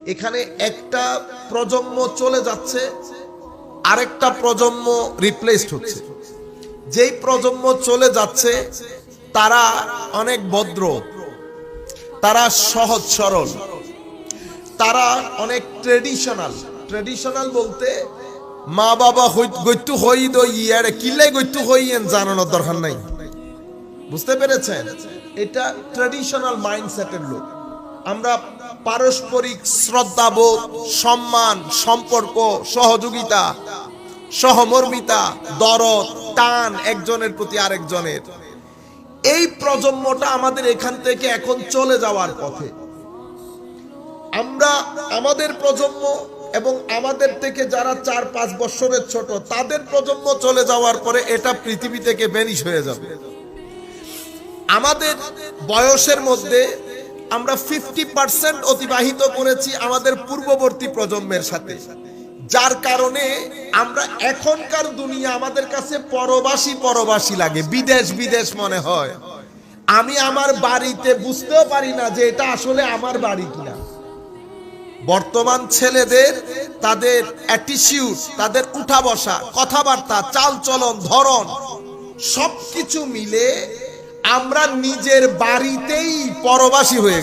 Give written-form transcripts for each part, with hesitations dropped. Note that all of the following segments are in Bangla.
এখানে একটা প্রজন্ম চলে যাচ্ছে, আরেকটা প্রজন্ম রিপ্লেসড হচ্ছে। যেই প্রজন্ম চলে যাচ্ছে তারা অনেক ভদ্র, তারা সহজ সরল, তারা অনেক ট্রেডিশনাল বলতে মা বাবা গৈতু হই দই আরে কিল্লাই গৈতু হইয়েন জানানোর দরকার নাই। বুঝতে পেরেছেন? এটা ট্রেডিশনাল মাইন্ডসেটের লোক। আমরা পারস্পরিক শ্রদ্ধাবোধ, সম্মান, সম্পর্ক, সহযোগিতা, সহমর্মিতা, দরদ, টান একজনের প্রতি আরেকজনের, এই প্রজন্মটা আমাদের এখান থেকে এখন চলে যাওয়ার পথে। আমরা আমাদের প্রজন্ম এবং আমাদের থেকে যারা ৪-৫ বছরের ছোট তাদের প্রজন্ম চলে যাওয়ার পরে এটা পৃথিবী থেকে ভ্যানিশ হয়ে যাবে। আমাদের বয়সের মধ্যে আমরা 50% অতিবাহিত করেছি আমাদের পূর্ববর্তী প্রজন্মের সাথে, যার কারণে আমরা এখনকার দুনিয়া আমাদের কাছে পরবাসী লাগে, বিদেশ মনে হয়। আমি আমার বাড়িতে বুঝতেও পারি না যে এটা আসলে আমার বাড়ি কিনা। বর্তমান ছেলেদের তাদের অ্যাটিটিউড, তাদের উঠা বসা, কথাবার্তা, চালচলন, ধরন সবকিছু মিলে আমরা নিজের বাড়িতেই পরবাসী হয়ে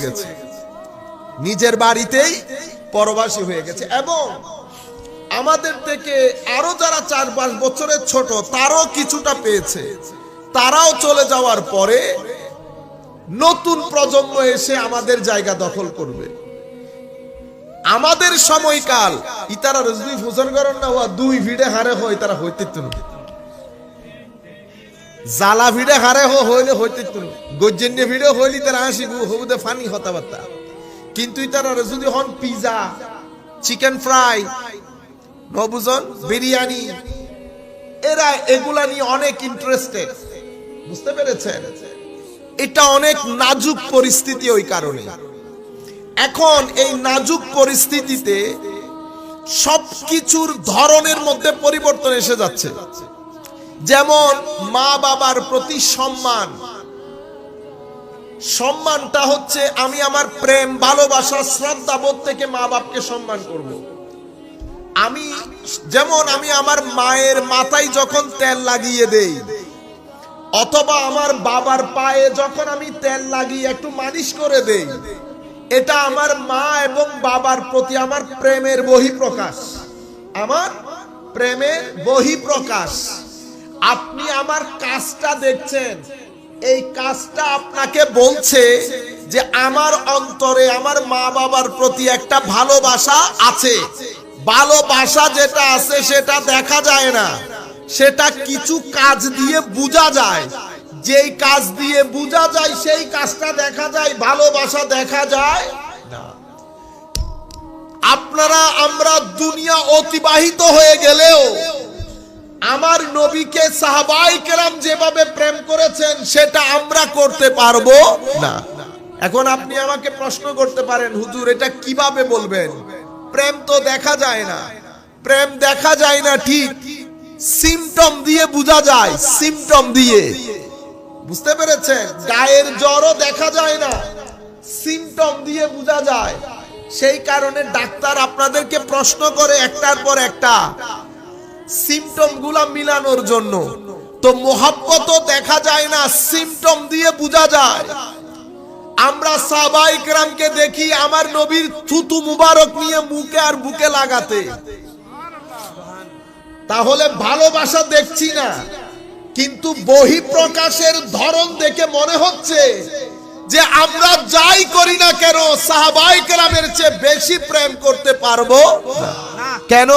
গেছি, এবং আমাদের থেকে আরো যারা ৪-৫ বছরের ছোট তারাও কিছুটা পেয়েছে। তারাও চলে যাওয়ার পরে নতুন প্রজন্ম এসে আমাদের জায়গা দখল করবে। আমাদের সময়কাল ইতারা রজনী ফুসন করেন না, দুই ভিড়ে হারে হয় তারা হইতে জালা ভিড়ে হারে হইলে হইতে গজ্জেন্ডে ভিড়ে হইলি তারা হাসি হবুদে ফানি কথাবার্তা। কিন্তু তারা যদি হন পিজা, চিকেন ফ্রাই, নবুজন বিরিয়ানি, এরা এগুলা নিয়ে অনেক ইন্টারেস্টেড। বুঝতে পেরেছেন? এটা অনেক নাজুক পরিস্থিতি। ওই কারণে এখন এই নাজুক পরিস্থিতিতে সবকিছুর ধরনের মধ্যে পরিবর্তন এসে যাচ্ছে। যেমন মা বাবার প্রতি সম্মানটা হচ্ছে আমি আমার প্রেম, ভালোবাসা, শ্রদ্ধাবোধ থেকে মা বাপকে সম্মান করব। আমি আমার মায়ের মাথায় যখন তেল লাগিয়ে দেই, অথবা আমার বাবার পায়ে যখন আমি তেল লাগিয়ে একটু মালিশ করে দেই, এটা আমার মা এবং বাবার প্রতি আমার প্রেমের বহিঃপ্রকাশ। আপনি আমার কাজটা দেখছেন, এই কাজটা আপনাকে বলছে যে আমার অন্তরে আমার মা বাবার প্রতি একটা ভালোবাসা আছে। ভালোবাসা যেটা আছে সেটা দেখা যায় না, সেটা কিছু কাজ দিয়ে বোঝা যায়। যেই কাজ দিয়ে বোঝা যায় সেই কাজটা দেখা যায়, ভালোবাসা দেখা যায় না। আমরা দুনিয়া অতিবাহিত হয়ে গেলেও আমার নবীকে সাহাবায়ে কেরাম যেভাবে প্রেম করেছেন সেটা আমরা করতে পারবো না। এখন আপনি আমাকে প্রশ্ন করতে পারেন, হুজুর এটা কিভাবে বলবেন? প্রেম তো দেখা যায় না। প্রেম দেখা যায় না ঠিক, সিম্পটম দিয়ে বোঝা যায়, সিম্পটম দিয়ে। বুঝতে পেরেছেন? গায়ের জ্বরও দেখা যায় না, সিম্পটম দিয়ে বোঝা যায়। সেই কারণে ডাক্তার আপনাদেরকে প্রশ্ন করে একটার পর একটা সিম্পটম গুলা মিলানোর জন্য। তো মোহাব্বতও দেখা যায় না, সিম্পটম দিয়ে বোঝা যায়। আমরা সাহাবায়ে কেরামকে দেখি আমার নবীর থুতু মুবারক নিয়ে মুখে আর বুকে লাগাতে। তাহলে ভালোবাসা দেখছি না, কিন্তু বহিঃপ্রকাশের ধরন দেখে মনে হচ্ছে যে আমরা যাই করি না কেন সাহাবায়ে কেরামের চেয়ে বেশি প্রেম করতে পারবো না। কেন?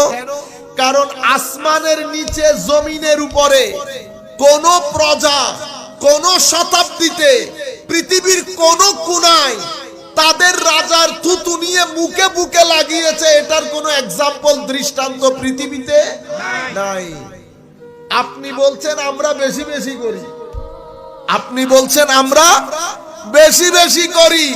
কারণ আসমানের নিচে, জমিনের উপরে কোন প্রজা কোন শতাব্দীতে পৃথিবীর কোন কোনায় তাদের রাজার থুতু নিয়ে মুখে বুকে লাগিয়েছে এটার কোন এক্সাম্পল, দৃষ্টান্ত পৃথিবীতে নাই। আপনি বলছেন আমরা বেশি করি,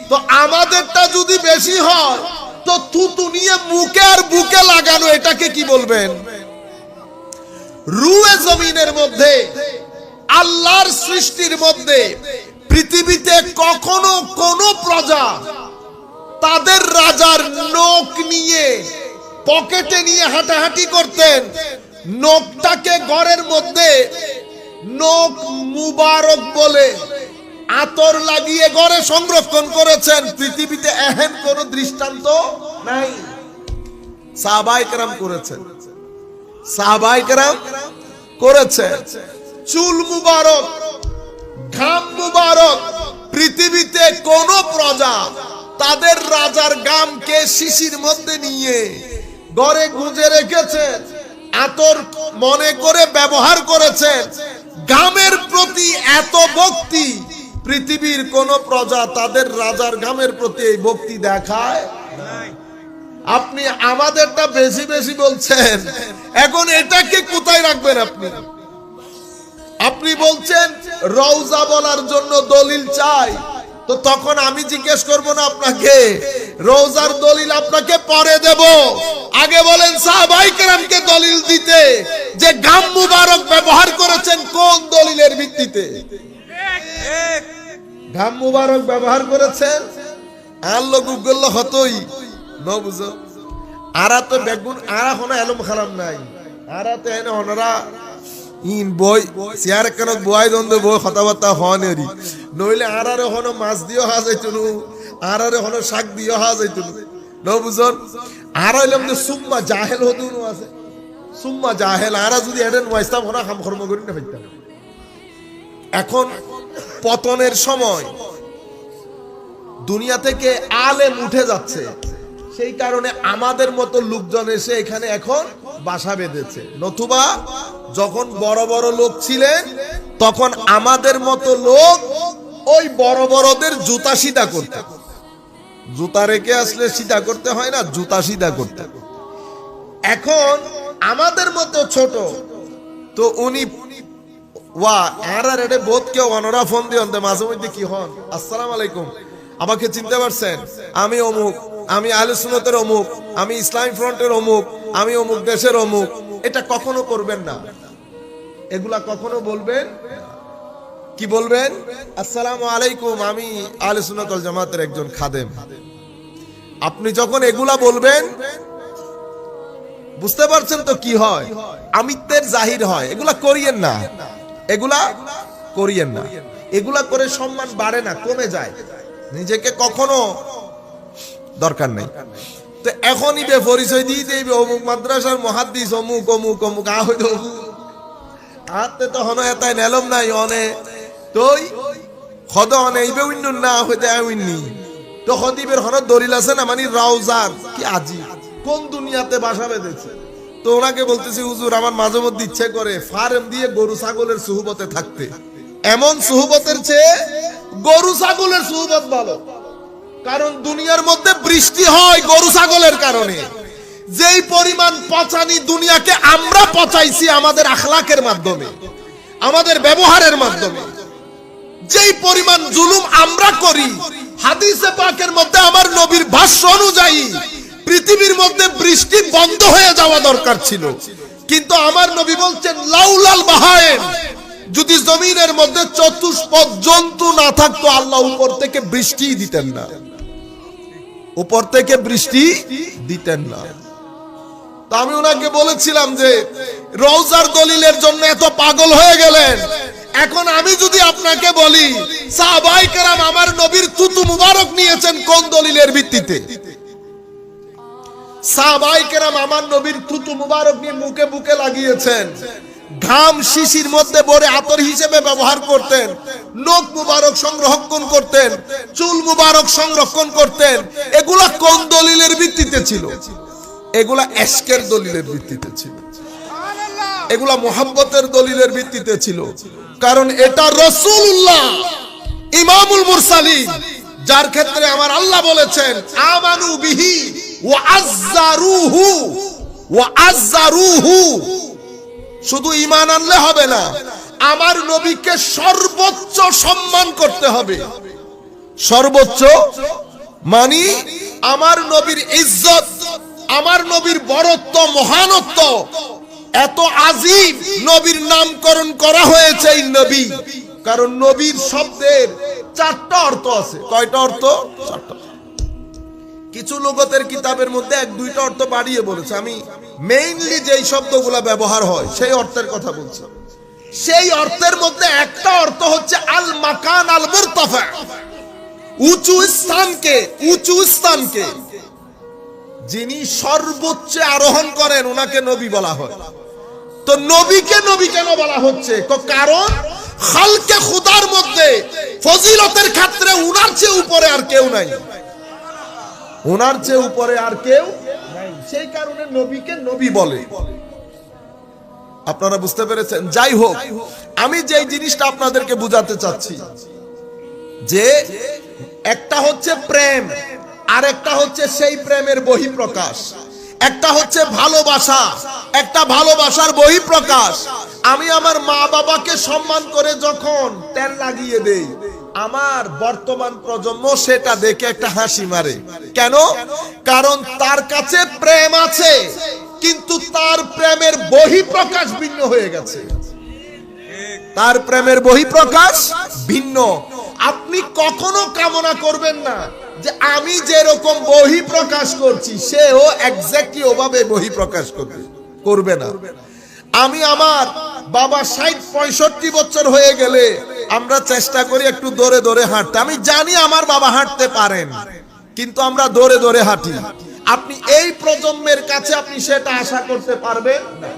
তো আমাদেরটা যদি বেশি হয় তো থুতু নিয়ে মুখে আর বুকে লাগানো এটাকে কি বলবেন? রুয়ে জমিনের মধ্যে, আল্লাহর সৃষ্টির মধ্যে পৃথিবীতে কখনো কোন প্রজা তাদের রাজার নখ নিয়ে পকেটে নিয়ে হাঁটাহাঁটি করতেন। নখটাকে ঘরের মধ্যে নখ মুবারক বলে আতর লাগিয়ে ঘরে সংরক্ষণ করেছেন। পৃথিবীতে এহেন কোন দৃষ্টান্ত নাই। সাহাবায়ে কেরাম করেছেন, সাহাবায়ে কেরাম করেছেন। চুল মুবারক, ঘাম মুবারক, পৃথিবীতে কোন প্রজা তাদের রাজার ঘামকে শিশির মধ্যে নিয়ে ঘরে গুঁজে রেখেছেন, আতর মনে করে ব্যবহার করেছেন। ঘামের প্রতি এত ভক্তি পৃথিবীর কোন প্রজা তাদের রাজার ঘামের প্রতি এই ভক্তি দেখায় নাই। আপনি আমাদেরটা বেশি বেশি বলছেন, এখন এটাকে কোথায় রাখবেন আপনি? আপনি বলছেন রওজা বলার জন্য দলিল চাই, তো তখন আমি জিজ্ঞেস করব না আপনাকে, রওজার দলিল আপনাকে পরে দেব। আগে বলেন সাহাবায়ে কেরামকে দলিল দিতে যে ঘাম মুবারক ব্যবহার করেছেন কোন দলিলের ভিত্তিতে? ঘাম মুবারক ব্যবহার করেছেন আল্লাহ গুগল হতই ন বুঝো। আরা তো বেগুন আরা হনা এলম খারাপ নাই, আরা তো এনে ওনারা ইন বই চেয়ার কেন বয় দ্বন্দ্ব বই কথাবার্তা হনেরই, নইলে আরারে হনো মাছ দিও হা যাইতুনু, আরারে হনো শাক দিও হা যাইতুনু ন বুঝন। আর হইলাম যে সুম্মা জাহেল হতুনু আছে, সুম্মা জাহেল। আরা যদি এডেন ওয়াইস্তাম হনা কাম কর্ম করি না ভাইতাম। এখন পতনের সময় দুনিয়া থেকে আলেম উঠে যাচ্ছে, সেই কারণে আমাদের মতো লোকজন এসে এখানে এখন বাসা বেঁধেছে। নতুবা যখন বড় বড় লোক ছিলেন তখন আমাদের মতো লোক ওই বড় বড়দের জুতা সিধা করতে, জুতা রেখে আসলে সিধা করতে হয় না, জুতা সিধা করতে। এখন আমাদের মতো ছোট তো উনি ওয়া আর রেডে বোধ কেউ অনরা ফোন দিয়ে মাঝে মধ্যে কি হন, আসসালামু আলাইকুম, আমাকে চিনতে পারছেন, আমি অমুক, আমি আহলে সুন্নাতের অমুক, আমি ইসলামী ফ্রন্টের অমুক, আমি অমুক দেশের অমুক। এটা কখনো করবেন না, এগুলা কখনো বলবেন কি বলবেন, আসসালামু আলাইকুম, আমি আহলে সুন্নাত ওয়াল জামাতের একজন খাদেম। আপনি যখন এগুলা বলবেন বুঝতে পারছেন তো কি হয়, আমিত্বের জাহির হয়। এগুলা করিয়েন না, এগুলা করিয়েন না, এগুলা করে সম্মান বাড়ে না, কমে যায়। নিজেকে কখনো দরকার নেই। তো এখনই বে পরিচয় দিয়ে দেবে অমুক মাদ্রাসার মুহাদ্দিস অমুক অমুক অমুক আ হইতো হাতে তো হনো এতাই নেলম নাই অনে তোই খদ অনে ইবে উইন্ন না হইতে উইন্নি তো খদিবের হনো দলিল আছে না, মানে রাউজার কি আজি কোন দুনিয়াতে বাসা বেঁধেছে। তো ওনাকে বলতেছি হুজুর আমার মাঝে মধ্যে ইচ্ছে করে ফার্ম দিয়ে গরু ছাগলের সুহবতে থাকতে। এমন সুহবতের চেয়ে গরু ছাগলের সুহবত ভালো, কারণ দুনিয়ার মধ্যে বৃষ্টি হয় গরু ছাগলের কারণে। যেই পরিমাণ পচানি দুনিয়াকে আমরা পচাইছি আমাদের আখলাকের মাধ্যমে, আমাদের ব্যবহারের মাধ্যমে, যেই পরিমাণ জুলুম আমরা করি, হাদিসে পাকের মধ্যে আমার নবীর ভাষ্য অনুযায়ী পৃথিবীর মধ্যে বৃষ্টি বন্ধ হয়ে যাওয়া দরকার ছিল, কিন্তু আমার নবী বলছেন লাউলাল বাহায়েন, যদি জমিনের মধ্যে চতুষ্পদ জন্তু না থাকতো আল্লাহ উপর থেকে বৃষ্টি দিতেন না, উপর থেকে বৃষ্টি দিতেন না। তো আমি ওনাকে বলেছিলাম যে রওজার দলিলের জন্য এত পাগল হয়ে গেলেন, এখন আমি যদি আপনাকে বলি সাহাবায়ে কেরাম আমার নবীর থুতু মুবারক নিয়েছেন কোন দলিলের ভিত্তিতে? সাহাবায়ে কেরাম আমার নবীর থুতু মুবারক নিয়ে মুখে বুকে লাগিয়েছেন, ঘাম শিশির মধ্যে ভরে আতর হিসেবে ব্যবহার করতেন, নখ মুবারক সংরক্ষণ করতেন, চুল মুবারক সংরক্ষণ করতেন। এগুলা কোন দলিলের ভিত্তিতে ছিল? এগুলা ইশকের দলিলের ভিত্তিতে ছিল, এগুলা মুহাব্বতের দলিলের ভিত্তিতে ছিল। কারণ এটা রাসূলুল্লাহ ইমামুল মুরসালিন, যার ক্ষেত্রে আমার আল্লাহ বলেছেন আমানু বিহি ওয়া আযজারুহু ওয়া আযজারুহু। শুধু ঈমান আনলে হবে না, আমার নবীকে সর্বোচ্চ সম্মান করতে হবে। সর্বোচ্চ মানে আমার নবীর ইজ্জত, আমার নবীর বড়ত্ব, মহানত্ব এত আজিম, নবীর নামকরণ করা হয়েছে এই নবী। কারণ নবীর শব্দের চারটা অর্থ আছে। কয়টা অর্থ? চারটা। কিছু লুগতের কিতাবের মধ্যে এক দুইটা অর্থ বাড়িয়ে বলেছে, আমি মেইনলি যেই শব্দগুলা ব্যবহার হয় সেই অর্থের কথা বলছি। সেই অর্থের মধ্যে একটা অর্থ হচ্ছে আল মাকান আল মুরতাফা, উঁচু স্থানকে যিনি সর্বোচ্চ আরোহণ করেন ওনাকে নবী বলা হয়। তো নবীকে নবী কেন বলা হচ্ছে? কারণ খালকে খুদার মধ্যে ফজিলতের ক্ষেত্রে উনার চেয়ে উপরে আর কেউ নাই, ওনার চেয়ে উপরে আর কেউ নাই, সেই কারণে নবীকে নবী বলে। আপনারা বুঝতে পেরেছেন? যাই হোক, আমি যেই জিনিসটা আপনাদেরকে বুঝাতে চাচ্ছি যে একটা হচ্ছে প্রেম, আর একটা হচ্ছে সেই প্রেমের বহিঃপ্রকাশ। একটা হচ্ছে ভালোবাসা, একটা ভালোবাসার বহিঃপ্রকাশ। আমি আমার মা বাবাকে সম্মান করে যখন তেল লাগিয়ে দেই, আমার বর্তমান প্রজন্ম সেটা দেখে একটা হাসি মারে। কেন? কারণ তার কাছে প্রেম আছে, কিন্তু তার প্রেমের বহিঃপ্রকাশ ভিন্ন হয়ে গেছে। তার প্রেমের বহিঃপ্রকাশ ভিন্ন। আপনি কখনো কামনা করবেন না যে আমি যেরকম বহিঃপ্রকাশ করছি সেও এক্স্যাক্টলি ওভাবে বহিঃপ্রকাশ করবে না। আমি আমার বাবা ৬০-৬৫ বছর হয়ে গেলে আমরা চেষ্টা করি একটু দৌড়ে দৌড়ে হাঁটতে। আমি জানি আমার বাবা হাঁটতে পারেন, কিন্তু আমরা দৌড়ে দৌড়ে হাঁটি। আপনি এই প্রজন্মের কাছে আপনি সেটা আশা করতে পারবেন না।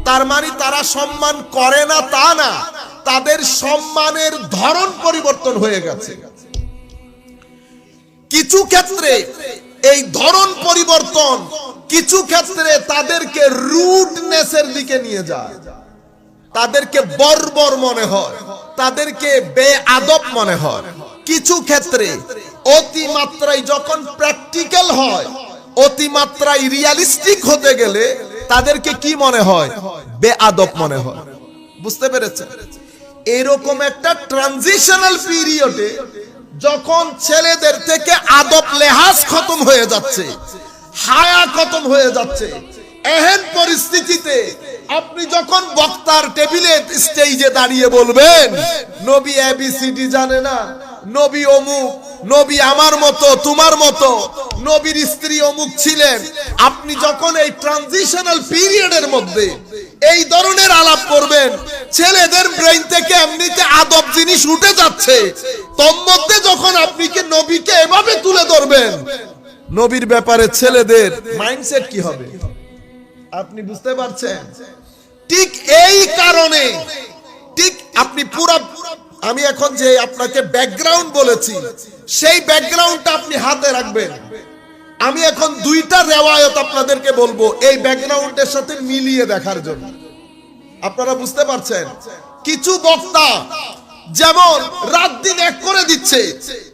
তার মানে তারা সম্মান করে না তা না, তাদের সম্মানের ধরন পরিবর্তন হয়ে গেছে। কিছু ক্ষেত্রে এই ধরন পরিবর্তন, কিছু ক্ষেত্রে তাদেরকে রুডনেসের দিকে নিয়ে যায়, তাদেরকে বর্বর মনে হয়, তাদেরকে বেআদব মনে হয়। কিছু ক্ষেত্রে অতিমাত্রায় যখন প্র্যাকটিক্যাল হয়, অতিমাত্রায় রিয়ালিস্টিক হতে গেলে তাদেরকে কি মনে হয়? বেআদব মনে হয়। বুঝতে পেরেছেন? এরকম একটা ট্রানজিশনাল পিরিয়ডে যখন ছেলেদের থেকে আদব লেহাজ খতম হয়ে যাচ্ছে, হায়া খতম হয়ে যাচ্ছে, এহেন পরিস্থিতিতে আপনি যখন বক্তার টেবিলে স্টেজে দাঁড়িয়ে বলবেন নবী এবিসিডি জানে না, নবী অমুক, নবী আমার মতো তোমার মতো, নবীর স্ত্রী অমুক ছিলেন, আপনি যখন এই ট্রানজিশনাল পিরিয়ডের মধ্যে এই ধরনের আলাপ করবেন, ছেলেদের ব্রেইন থেকে এমনিতে আদব জিনিস উঠে যাচ্ছে, তন্মধ্যে যখন আপনি কি নবীকে এভাবে তুলে ধরবেন, নবীর ব্যাপারে ছেলেদের মাইন্ডসেট কি হবে? আপনি বুঝতে পারছেন? ঠিক এই কারণে, ঠিক আপনি পুরো, আমি এখন যে আপনাকে ব্যাকগ্রাউন্ড বলেছি সেই ব্যাকগ্রাউন্ডটা আপনি হাতে রাখবেন। আমি এখন দুইটা রেওয়ায়ত আপনাদেরকে বলবো এই ব্যাকগ্রাউন্ডের সাথে মিলিয়ে দেখার জন্য। আপনারা বুঝতে পারছেন? কিছু বক্তা যেমন রাত দিন এক করে দিচ্ছে,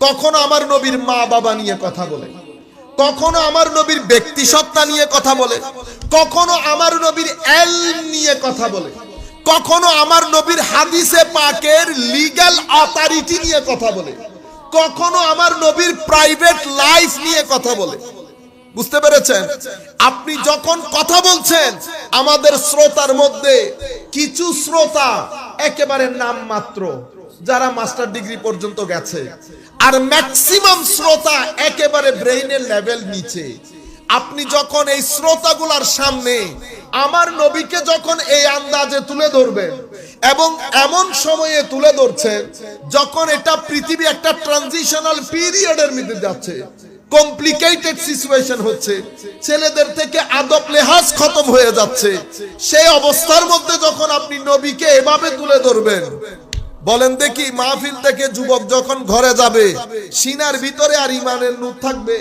কখনো আমার নবীর মা বাবা নিয়ে কথা বলে, কখনো আমার নবীর ব্যক্তি সত্তা নিয়ে কথা বলে, কখনো আমার নবীর এলম নিয়ে কথা বলে, কখনো আমার নবীর হাদিসে পাকের লিগ্যাল অথরিটি নিয়ে কথা বলে, কখনো আমার নবীর প্রাইভেট লাইফ নিয়ে কথা বলে। বুঝতে পেরেছেন? আপনি যখন কথা বলছেন, আমাদের শ্রোতার মধ্যে কিছু শ্রোতা একেবারে নামমাত্র, যারা মাস্টার ডিগ্রি পর্যন্ত গেছে, আর ম্যাক্সিমাম শ্রোতা একেবারে ব্রেইনের লেভেল নিচে। আপনি যখন এই শ্রোতাগুলার সামনে আমার নবীকে যখন এই আন্দাজে তুলে ধরবেন, এবং এমন সময়ে তুলে ধরছেন যখন এটা পৃথিবী একটা ট্রানজিশনাল পিরিয়ডের মধ্যে যাচ্ছে, কমপ্লিকেটেড সিচুয়েশন হচ্ছে, ছেলেদের থেকে আদব লেহাজ খতম হয়ে যাচ্ছে, সেই অবস্থার মধ্যে যখন আপনি নবীকে এভাবে তুলে ধরবেন, বলেন দেখি মাহফিল থেকে যুবক যখন ঘরে যাবে, সিনার ভিতরে আর ইমানের নূর থাকবে?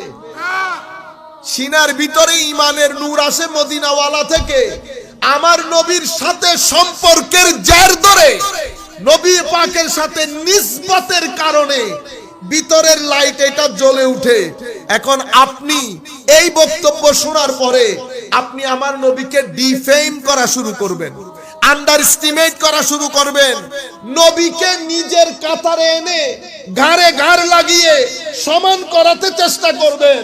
সিনার ভিতরে ইমানের নূর আসে মদিনাওয়ালা থেকে। আমার নবীর সাথে সম্পর্কের জের ধরে, নবী পাকের সাথে নিসবতের কারণে ভিতরের লাইট এটা জ্বলে উঠে। এখন আপনি এই বক্তব্য শোনার পরে আপনি আমার নবীকে ডিফেম করা শুরু করবেন, আন্ডারস্টিমেট করা শুরু করবেন, নবীকে নিজের কাতারে এনে ঘাড়ে ঘাড় লাগিয়ে সমান করাতে চেষ্টা করবেন।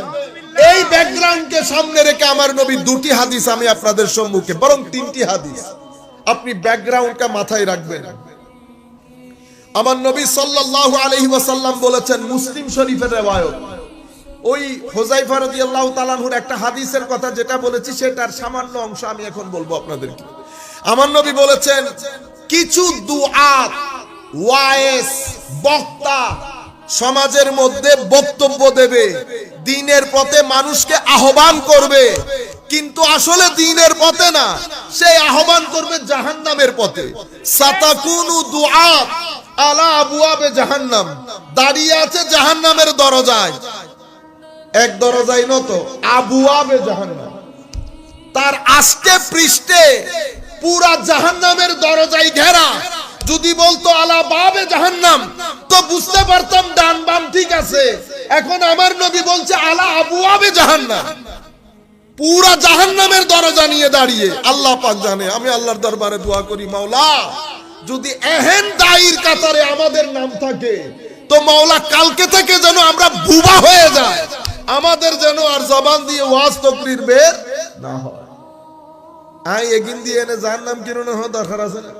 এই ব্যাকগ্রাউন্ডকে সামনে রেখে আমার নবীর দুটি হাদিস আমি আপনাদের সম্মুখে, বরং তিনটি হাদিস, আপনি ব্যাকগ্রাউন্ডটা মাথায় রাখবেন। আমার নবী সাল্লাল্লাহু আলাইহি ওয়াসাল্লাম বলেছেন, মুসলিম শরীফের রিওয়ায়াত, ওই হুযায়ফা রাদিয়াল্লাহু তাআলা আনহুর একটা হাদিসের কথা যেটা বলেছি সেটার সামান্য অংশ আমি এখন বলবো আপনাদেরকে। আমার নবী বলেছেন, কিছু দুআত, ওয়াইস, বক্তা সমাজের মধ্যে বক্তব্য দেবে, দ্বীনের পথে মানুষকে আহ্বান করবে, কিন্তু আসলে দ্বীনের পথে না, সে আহ্বান করবে জাহান্নামের পথে। সাতাকুনু দুআত আলা আবওয়াবে জাহান্নাম, দাঁড়িয়ে আছে জাহান্নামের দরজায়, এক দরজায় নত, আবওয়াবে জাহান্নাম, তার আস্তে পৃষ্ঠে পুরা জাহান্নামের দরজায় ঘেরা। যদি বলতো আলা বাবে জাহান্নাম তো বুঝতে পারতাম ডান বাম ঠিক আছে। এখন আমার নবী বলছে আলা আবওয়াবে জাহান্নাম, পুরা জাহান্নামের দরজা নিয়ে দাঁড়িয়ে। আল্লাহ পাক জানে, আমি আল্লাহর দরবারে দোয়া করি, মাওলা যদি এহেন দায়ীর কাতারে আমাদের নাম থাকে তো মাওলা কালকে থেকে যেন আমরা বুবা হয়ে যায়, আমাদের যেন আর জবান দিয়ে ওয়াজ তাকরীর বের না হয়। আই এগিন দিয়ে এনে জাহান্নাম কিরণ হওয়া দরকার আছে না?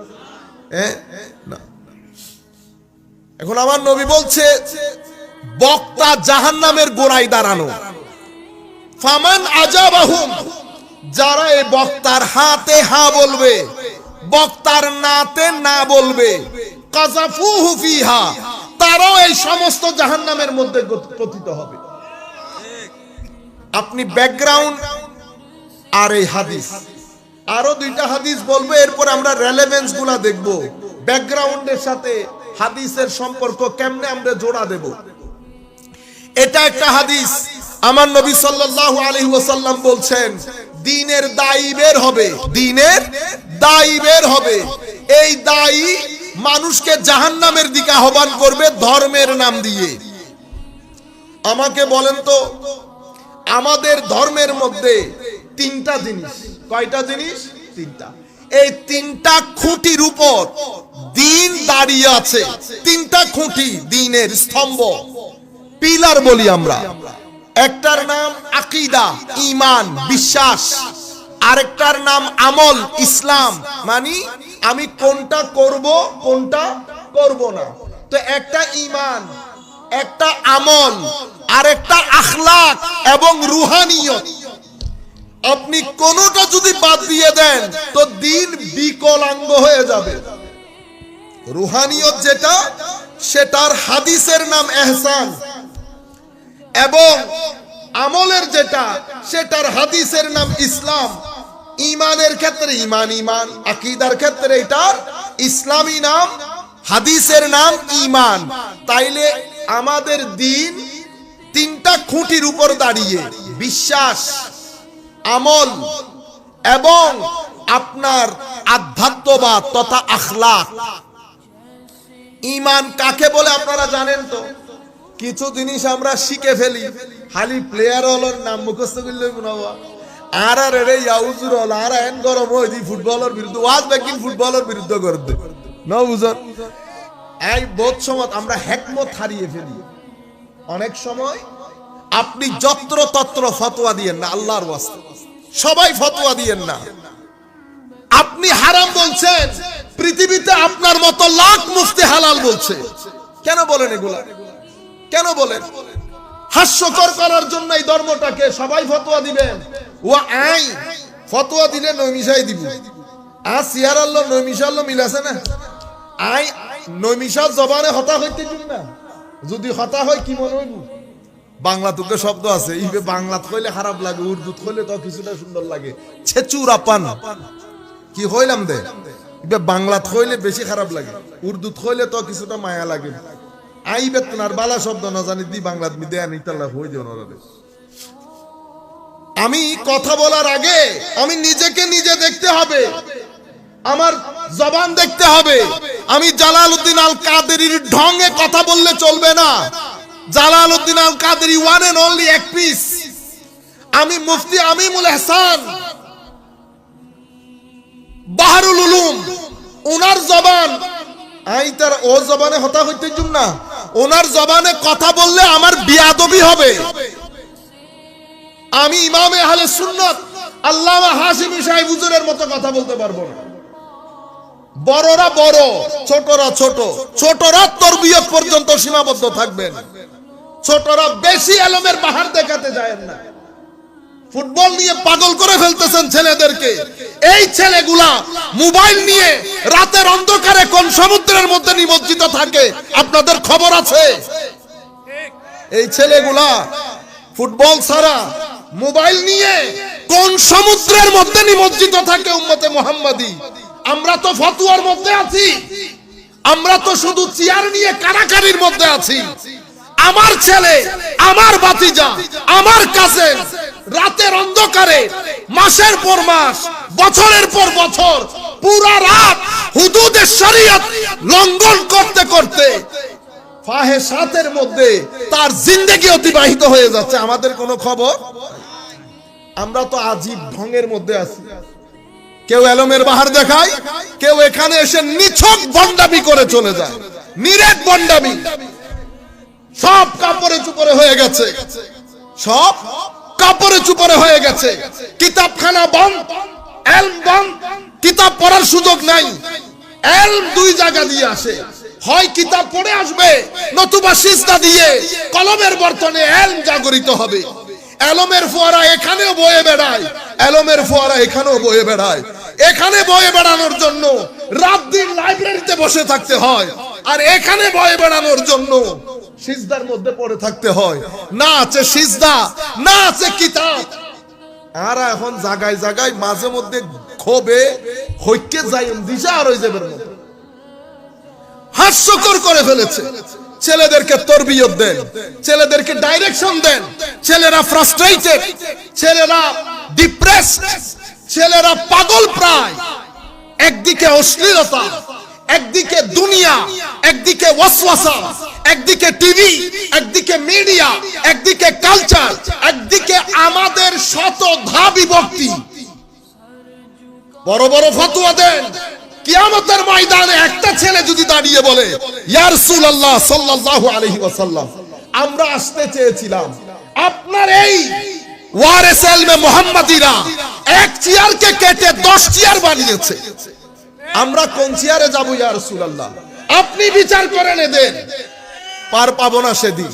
না। এখন আমার নবী বলছে বক্তা জাহান্নামের গোড়ায় দাঁড়ানো। ফামান আজাবাহুম, যারা এই বক্তার হাতে হা বলবে, বক্তার নাতে না বলবে, কাযাফুহু ফিহা, তারাও এই সমস্ত জাহান্নামের মধ্যে পতিত হবে। আপনি ব্যাকগ্রাউন্ড আর এই হাদিস, আরো দুইটা হাদিস বলবো, এরপর আমরা রেলেভেন্স গুলা দেখবো, ব্যাকগ্রাউন্ডের সাথে হাদিসের সম্পর্ক কেমনে আমরা জোড়া দেব। এটা একটা হাদিস, আমার নবী সাল্লাল্লাহু আলাইহি ওয়াসাল্লাম বলছেন দ্বীনের দায়ী বের হবে, দ্বীনের দায়ী বের হবে। এই দায়ী মানুষকে জাহান্নামের দিকে আহ্বান করবে ধর্মের নাম দিয়ে। আমাকে বলেন তো, আমাদের ধর্মের মধ্যে তিনটা জিনিস, কয়টা জিনিস? তিনটা। এই তিনটা খুঁটির উপর দ্বীন দাঁড়িয়ে আছে। তিনটা খুঁটি, দ্বীনের স্তম্ভ, পিলার বলি আমরা। একটার নাম আকীদা, ঈমান, বিশ্বাস। আরেকটার নাম আমল, ইসলাম, মানে আমি কোনটা করব কোনটা করব না। তো একটা ঈমান, একটা আমল, আরেকটা আখলাক এবং রুহানিয়ত। আপনি কোনটা যদি বাদ দিয়ে দেন তো দ্বীন বিকলাঙ্গ হয়ে যাবে। রুহানিয়ত যেটা, সেটার হাদিসের নাম ইহসান, এবং আমলের যেটা, সেটার হাদিসের নাম ইসলাম। ঈমানের ক্ষেত্রে ঈমান, ঈমান, আকীদার ক্ষেত্রে এটার ইসলামী নাম, হাদিসের নাম ঈমান। তাইলে আমাদের দ্বীন তিনটা খুঁটির উপর দাঁড়িয়ে, বিশ্বাস, আমল এবং আপনার আধ্যাত্মবাদ তথা আখলাক। ঈমান কাকে বলে আপনারা জানেন তো? কিছু জিনিস আমরা শিখে ফেলি, খালি প্লেয়ার হলোর নাম মুখস্থ করলে মনে হওয়া, আর আর রে ইয়াউজুর হল, আর এন গরম হয়ে দি ফুটবলের বিরুদ্ধে ওয়াজ বেকিং, ফুটবলের বিরুদ্ধে করে দে না বুঝুন। এই বোধ সময় আমরা হেকমত হারিয়ে ফেলি। অনেক সময় আপনি যত্র তত্র ফতোয়া দিয়েন না, আল্লাহর ওয়াস্তে সবাই ফতোয়া দিয়েন না। আপনি হারাম বলছেন, পৃথিবীতে আপনার মতো লাখ মুফতি হালাল বলছে। কেন বলেন এগুলা? কেন বলেন? হাস্যকর করার জন্য এই ধর্মটাকে সবাই ফতোয়া দিবেন। ও আই ফতোয়া দিলে নৈমিষাই দিব, আর সিয়ার আল্লাহ নৈমিষা আল্লাহ মিল আছে না? আই নৈমিষার জবানে হতা হইতে না, যদি হতা হয় কি মনে হইব? বাংলা তোকে শব্দ আছে, ইবে বাংলাত কইলে খারাপ লাগে, উর্দুত কইলে তো কিছুটা সুন্দর লাগে। ছেচুরাপান কি হইলাম দে, ইবে বাংলাত কইলে বেশি খারাপ লাগে, উর্দুত কইলে তো কিছুটা মায়া লাগে। আইবে তোনার বালা শব্দ না জানি দি বাংলাত মি দেয়া নিতাল্লাহ হই দেও না। আমি কথা বলার আগে আমি নিজেকে নিজে দেখতে হবে, আমার জবান দেখতে হবে। আমি জালালউদ্দিন আল কাদেরীর ঢঙে কথা বললে চলবে না। Jalaluddin al Qaderi one and only এক পিস। আমি মুফতি আমিমুল ইহসান বাহরুল উলুম, ওনার জবান আই তার ও জবানে হতা হইতে জুম না। ওনার জবানে কথা বললে আমার বিয়াদবি হবে। আমি ইমামে আহলে সুন্নাত আল্লামা হাশিমি সাহেব হুজুরের মতো কথা বলতে পারবো না। বড়রা বড়, ছোটরা ছোট, ছোটরা তরবিয়ত পর্যন্ত সীমাবদ্ধ থাকবেন। ছোটরা বেশি এলমের বাহার দেখাতে যায় না। ফুটবল নিয়ে পাগল করে ফেলতেছেন ছেলেদেরকে। এই ছেলেগুলা মোবাইল নিয়ে রাতের অন্ধকারে কোন সমুদ্রের মধ্যে নিমজ্জিত থাকে আপনাদের খবর আছে? এই ছেলেগুলা ফুটবল ছাড়া মোবাইল নিয়ে কোন সমুদ্রের মধ্যে নিমজ্জিত থাকে উম্মতে মুহাম্মাদি। আমরা তো ফতুয়ার মধ্যে আছি, আমরা তো শুধু চেয়ার নিয়ে কারাকারির মধ্যে আছি। আমার ছেলে, আমার ভাতিজা, আমার কাছে রাতের অন্ধকারে মাসের পর মাস, বছরের পর বছর পুরা রাত হুদুদে শরীয়ত লঙ্ঘন করতে করতে ফাহেসাতের মধ্যে তার জিন্দেগি অতিবাহিত হয়ে যাচ্ছে। আমাদের কোনো খবর? আমরা তো আজীব ঢঙের মধ্যে আছি। কেউ এলমের বাহার দেখায়, কেউ এখানে এসে নিছক বন্ডামি করে চলে যায়, নিরেট বন্ডামি। সব কাপড়ে চুপড়ে হয়ে গেছে, সব কাপড়ে চুপড়ে হয়ে গেছে। কিতাবখানা বন্ধ, এলম বন্ধ, কিতাব পড়ার সুযোগ নাই। এলম দুই জায়গা দিয়ে আসে, হয় কিতাব পড়ে আসবে, নতুবা সিজদা দিয়ে কলমের বর্তনে এলম জাগরিত হবে। এলমের ফোয়ারা এখানেও বয়ে বেড়ায়, এলমের ফোয়ারা এখানেও বয়ে বেড়ায়। এখানে বয়ে বেড়ানোর জন্য রাত দিন লাইব্রেরিতে বসে থাকতে হয়, আর এখানে বয়ে বেড়ানোর জন্য সিজদার মধ্যে পড়ে থাকতে হয়। না আছে সিজদা, না আছে কিতাব। আর এখন জায়গায় জায়গায় মাঝে মধ্যে ক্ষোভে হইকে যাই দিশা আর ওই যাবের মধ্যে হাস্যকর করে ফেলেছে। ছেলেদেরকে তরবিয়ত দেন, ছেলেদেরকে ডাইরেকশন দেন। ছেলেরা ফ্রাস্ট্রেটেড, ছেলেরা ডিপ্রেসড, ছেলেরা পাগল প্রায়। একদিকে অশ্লীলতা, একদিকে দুনিয়া, একদিকে ওয়াসওয়াসা, একদিকে টিভি, একদিকে মিডিয়া, একদিকে কালচার, একদিকে আমাদের শতধা বিভক্তি। বড় বড় ফতোয়া দেন, কিয়ামতের ময়দানে একটা ছেলে যদি দাঁড়িয়ে বলে, ইয়া রাসূলুল্লাহ সাল্লাল্লাহু আলাইহি ওয়াসাল্লাম, আমরা আসতে চেয়েছিলাম, আপনার এই ওয়ারিস ইলমে মুহাম্মাদিরা এক চেয়ারকে কেটে 10 চেয়ার বানিয়েছে, আমরা কোন চেয়ারে যাব ইয়া রাসূলুল্লাহ? আপনি বিচার করেন এদের। পার পাবো না সেদিন।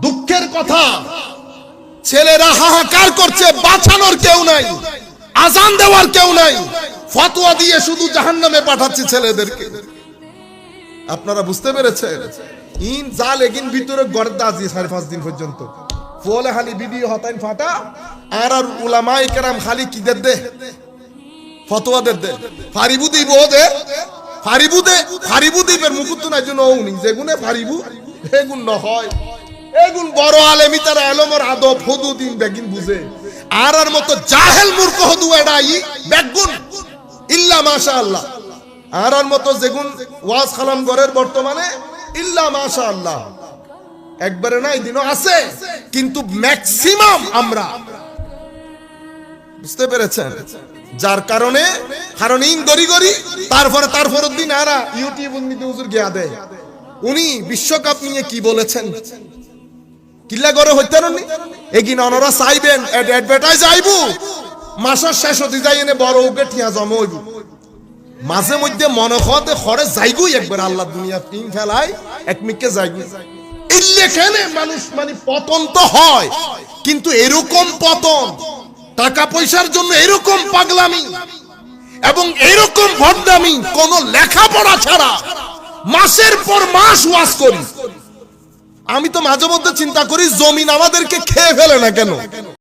দুঃখের কথা, ছেলেরা হাহাকার করছে, বাঁচানোর কেউ নাই, আজান দেওয়ার কেউ নাই, ফতোয়া দিয়ে শুধু জাহান্নামে পাঠাচ্ছে ছেলেদেরকে। আপনারা বুঝতে পেরেছেন? ইন জাল এগিন ভিতরে গর্দাজি 4-5 দিন পর্যন্ত ফলে খালি ভিডিও হতাইন ফাটা। আর উলামায়ে কেরাম খালি কি দে ফতোয়া দে ফারিবু দিব দে, ফারিবু দিবের মুকুত নাই জন্য ওনি যেগুনে ফারিবু এগুন নহয়। এগুন বড় আলেমি তারা এলমের আদব হুদুদিন বেগিন বুঝে। আর মতো জাহেল মূর্খ হদু এডাই বেগুন ইল্লা মাশাআল্লাহ। আর মতো যেগুন ওয়াজ খালাম ঘরের বর্তমানে ইল্লা মাশাআল্লাহ একবারে নাই দিনও আছে, কিন্তু ম্যাক্সিমাম আমরা। বুঝতে পেরেছেন? যার কারণে ইন গরি গরি তারপরে দিন আরা ইউটিউব উন্নীতি হুজুর গিয়া দেয়। উনি বিশ্বকাপ নিয়ে কি বলেছেন? কিল্লা করে হইতে নি এগিন অনরা চাইবেন অ্যাডভার্টাইজ আইবু মাসের শেষ হতে যাই এনে বড় উকে ঠিয়া জমা হইব। মাঝে মধ্যে মনে হতে খরে যাইগুই একবার আল্লাহ দুনিয়া পিং ফেলাই এক মিকে যাইগুই। এখানে মানুষ মানে পতন তো হয়, কিন্তু এরকম পতন টাকা পয়সার জন্য এরকম পাগলামি এবং এরকম ভণ্ডামি কোন লেখাপড়া ছাড়া মাসের পর মাস ওয়াজ করি। আমি তো মাঝে মধ্যে চিন্তা করি জমিন আমাদেরকে খেয়ে ফেলে না কেন?